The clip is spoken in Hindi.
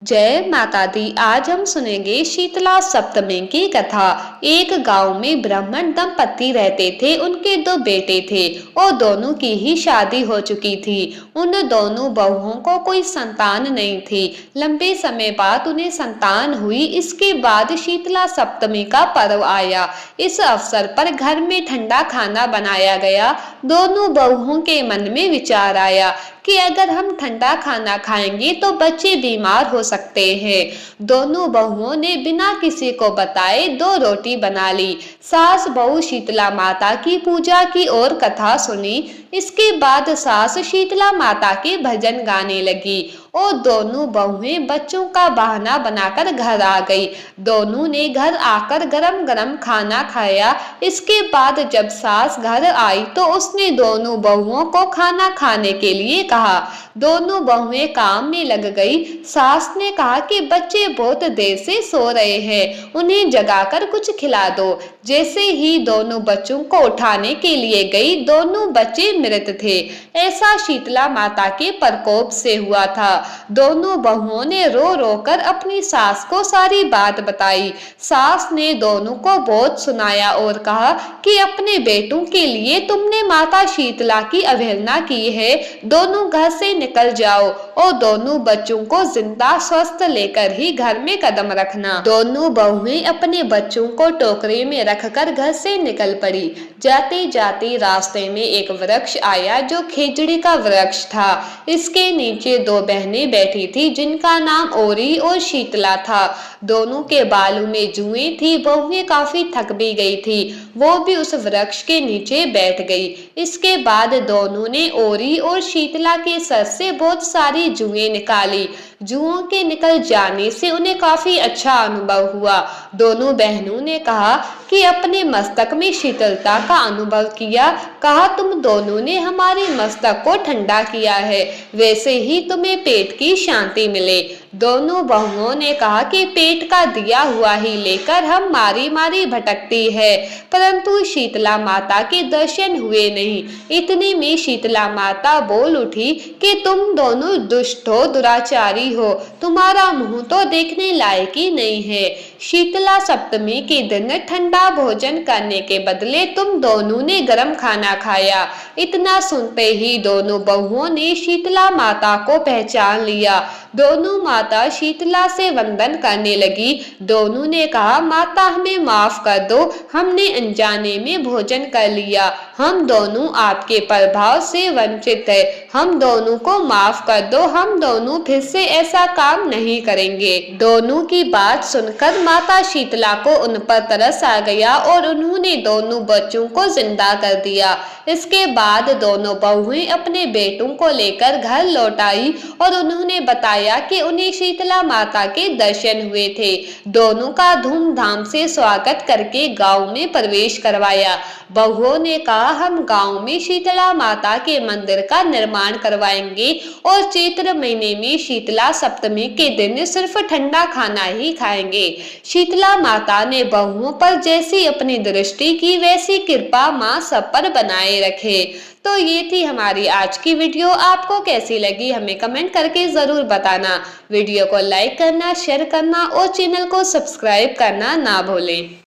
जय माता दी। आज हम सुनेंगे शीतला सप्तमी की कथा। एक गांव में ब्राह्मण दंपति रहते थे। उनके दो बेटे थे और दोनों की ही शादी हो चुकी थी। उन दोनों बहुओं को कोई संतान नहीं थी। लंबे समय बाद उन्हें संतान हुई। इसके बाद शीतला सप्तमी का पर्व आया। इस अवसर पर घर में ठंडा खाना बनाया गया। दोनों बहुओं के मन में विचार आया कि अगर हम ठंडा खाना खाएंगे तो बच्चे बीमार हो सकते हैं। दोनों बहुओं ने बिना किसी को बताए 2 रोटी बना ली। सास बहू शीतला माता की पूजा की और कथा सुनी। इसके बाद सास शीतला माता के भजन गाने लगी और दोनों बहुएं बच्चों का बहाना बनाकर घर आ गई। दोनों ने घर आकर गरम गरम खाना खाया। इसके बाद जब सास घर आई तो उसने दोनों बहुओं को खाना खाने के लिए कहा। दोनों बहुएं काम में लग गई। सास ने कहा कि बच्चे बहुत देर से सो रहे हैं, उन्हें जगाकर कुछ खिला दो। जैसे ही दोनों बच्चों को उठाने के लिए गई, दोनों बच्चे मृत थे। ऐसा शीतला माता के प्रकोप से हुआ था। दोनों बहुओं ने रो रो कर अपनी सास को सारी बात बताई। सास ने दोनों को बहुत सुनाया और कहा कि अपने बेटों के लिए तुमने माता शीतला की अवहेलना की है। दोनों घर से निकल जाओ और दोनों बच्चों को जिंदा स्वस्थ लेकर ही घर में कदम रखना। दोनों बहुएं अपने बच्चों को टोकरी में रखकर घर से निकल पड़ी। जाते जाते रास्ते में एक वृक्ष आया जो खेजड़ी का वृक्ष था। इसके नीचे 2 बहनें बैठी थी जिनका नाम ओरी और शीतला था। दोनों के बालों में जुएं थी। बहुएं काफी थक भी गई थी। वो भी उस वृक्ष के नीचे बैठ गई। इसके बाद दोनों ने ओरी और शीतला के सर से बहुत सारी जुएं निकाली। जुओं के निकल जाने से उन्हें काफी अच्छा अनुभव हुआ। दोनों बहनों ने कहा कि अपने मस्तक में शीतलता का अनुभव किया। कहा, तुम दोनों ने हमारे मस्तक को ठंडा किया है, वैसे ही तुम्हें पेट की शांति मिले। दोनों बहुओं ने कहा कि पेट का दिया हुआ ही लेकर हम मारी मारी भटकती है, परंतु शीतला माता के दर्शन हुए नहीं। इतने में शीतला माता बोल उठी कि तुम दोनों दुष्ट हो, दुराचारी हो, तुम्हारा मुंह तो देखने लायक ही नहीं है। शीतला सप्तमी के दिन ठंडा भोजन करने के बदले तुम दोनों ने गर्म खाना खाया। इतना सुनते ही दोनों बहुओं ने शीतला माता को पहचान लिया। दोनों माता शीतला से वंदन करने लगी। दोनों ने कहा, माता हमें माफ कर दो, हमने अनजाने में भोजन कर लिया। हम दोनों आपके प्रभाव से वंचित है, हम दोनों को माफ कर दो, हम दोनों फिर से ऐसा काम नहीं करेंगे। दोनों की बात सुनकर माता शीतला को उन पर तरस आ गया और उन्होंने दोनों बच्चों को जिंदा कर दिया। इसके बाद दोनों बहुएं अपने बेटों को लेकर घर लौट आई और उन्होंने बताया कि उन्हें शीतला माता के दर्शन हुए थे। दोनों का धूमधाम से स्वागत करके गांव में प्रवेश करवाया। बहुओं ने कहा, हम गांव में शीतला माता के मंदिर का निर्माण करवाएंगे और चैत्र महीने में शीतला सप्तमी के दिन सिर्फ ठंडा खाना ही खाएंगे। शीतला माता ने बहुओं पर जैसी अपनी दृष्टि की वैसी कृपा माँ सब पर बनाए रखे। तो ये थी हमारी आज की वीडियो। आपको कैसी लगी हमें कमेंट करके जरूर बताना। वीडियो को लाइक करना, शेयर करना और चैनल को सब्सक्राइब करना ना भूलें।